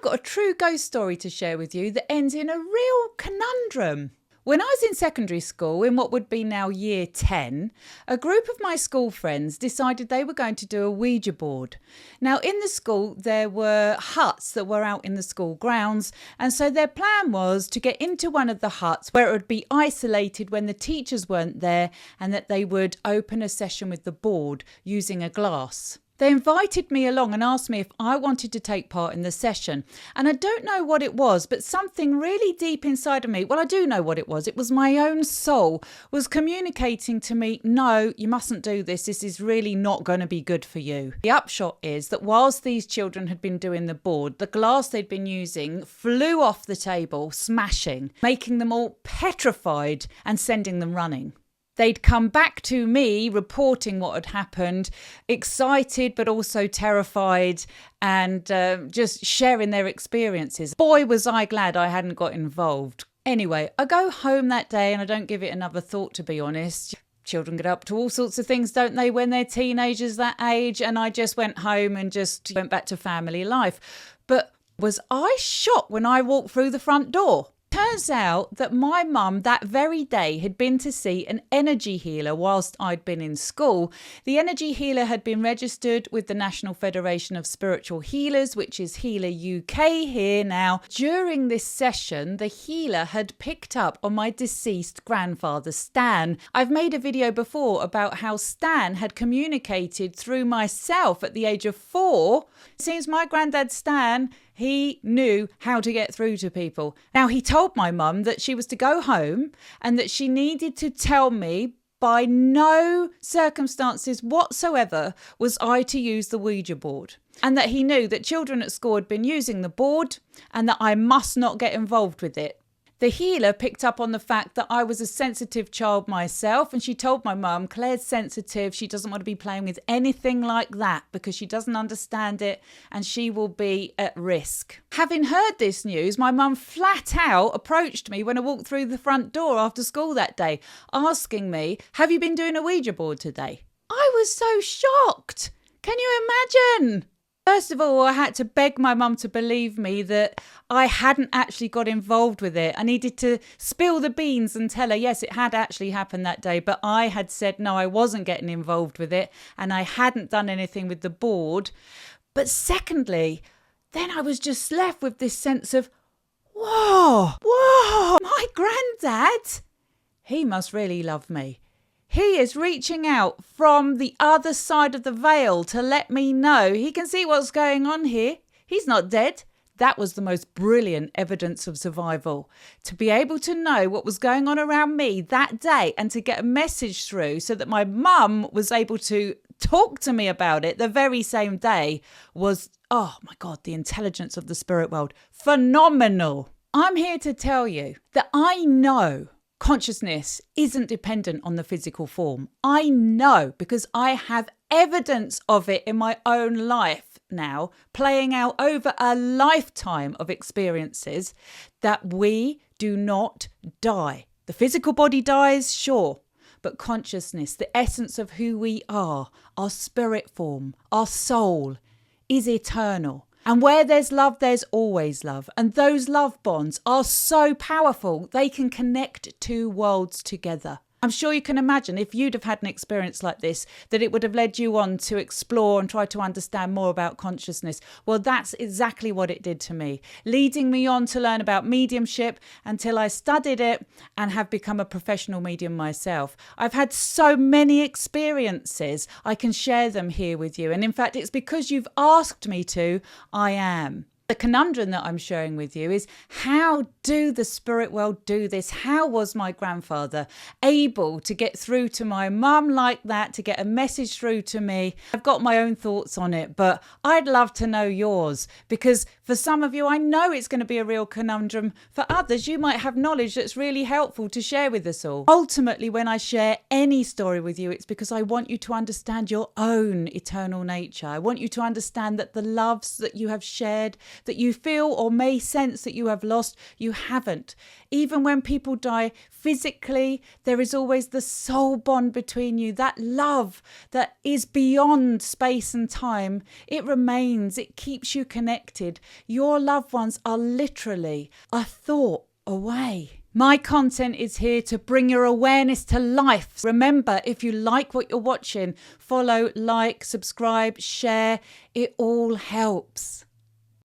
got a true ghost story to share with you that ends in a real conundrum. When I was in secondary school, in what would be now year 10, a group of my school friends decided they were going to do a ouija board. Now, in the school, there were huts that were out in the school grounds, and so their plan was to get into one of the huts where it would be isolated when the teachers weren't there, and that they would open a session with the board using a glass. They invited me along and asked me if I wanted to take part in the session. And I don't know what it was, but something really deep inside of me, well, I do know what it was. It was my own soul was communicating to me, no, you mustn't do this. This is really not going to be good for you. The upshot is that whilst these children had been doing the board, the glass they'd been using flew off the table, smashing, making them all petrified and sending them running. They'd come back to me reporting what had happened, excited but also terrified, and just sharing their experiences. Boy, was I glad I hadn't got involved. Anyway, I go home that day and I don't give it another thought, to be honest. Children get up to all sorts of things, don't they, when they're teenagers that age? And I just went home and just went back to family life. But was I shocked when I walked through the front door? Turns out that my mum that very day had been to see an energy healer whilst I'd been in school. The energy healer had been registered with the National Federation of Spiritual Healers, which is Healer UK here now. During this session, the healer had picked up on my deceased grandfather, Stan. I've made a video before about how Stan had communicated through myself at the age of 4. It seems my granddad Stan, he knew how to get through to people. Now, he told my mum that she was to go home and that she needed to tell me by no circumstances whatsoever was I to use the Ouija board. And that he knew that children at school had been using the board and that I must not get involved with it. The healer picked up on the fact that I was a sensitive child myself, and she told my mum, Claire's sensitive, she doesn't want to be playing with anything like that because she doesn't understand it and she will be at risk. Having heard this news, my mum flat out approached me when I walked through the front door after school that day, asking me, have you been doing a Ouija board today? I was so shocked. Can you imagine? First of all, I had to beg my mum to believe me that I hadn't actually got involved with it. I needed to spill the beans and tell her, yes, it had actually happened that day, but I had said, no, I wasn't getting involved with it and I hadn't done anything with the board. But secondly, then I was just left with this sense of, whoa, my granddad, he must really love me. He is reaching out from the other side of the veil to let me know he can see what's going on here. He's not dead. That was the most brilliant evidence of survival. To be able to know what was going on around me that day and to get a message through so that my mum was able to talk to me about it the very same day was, oh my God, the intelligence of the spirit world. Phenomenal. I'm here to tell you that I know consciousness isn't dependent on the physical form. I know because I have evidence of it in my own life now, playing out over a lifetime of experiences, that we do not die. The physical body dies, sure, but consciousness, the essence of who we are, our spirit form, our soul, is eternal. And where there's love, there's always love. And those love bonds are so powerful, they can connect two worlds together. I'm sure you can imagine if you'd have had an experience like this, that it would have led you on to explore and try to understand more about consciousness. Well, that's exactly what it did to me, leading me on to learn about mediumship until I studied it and have become a professional medium myself. I've had so many experiences, I can share them here with you. And in fact, it's because you've asked me to, I am. The conundrum that I'm sharing with you is, how do the spirit world do this? How was my grandfather able to get through to my mum like that, to get a message through to me? I've got my own thoughts on it, but I'd love to know yours, because for some of you, I know it's going to be a real conundrum. For others, you might have knowledge that's really helpful to share with us all. Ultimately, when I share any story with you, it's because I want you to understand your own eternal nature. I want you to understand that the loves that you have shared, that you feel or may sense that you have lost, you haven't. Even when people die physically, there is always the soul bond between you, that love that is beyond space and time. It remains, it keeps you connected. Your loved ones are literally a thought away. My content is here to bring your awareness to life. Remember, if you like what you're watching, follow, like, subscribe, share. It all helps.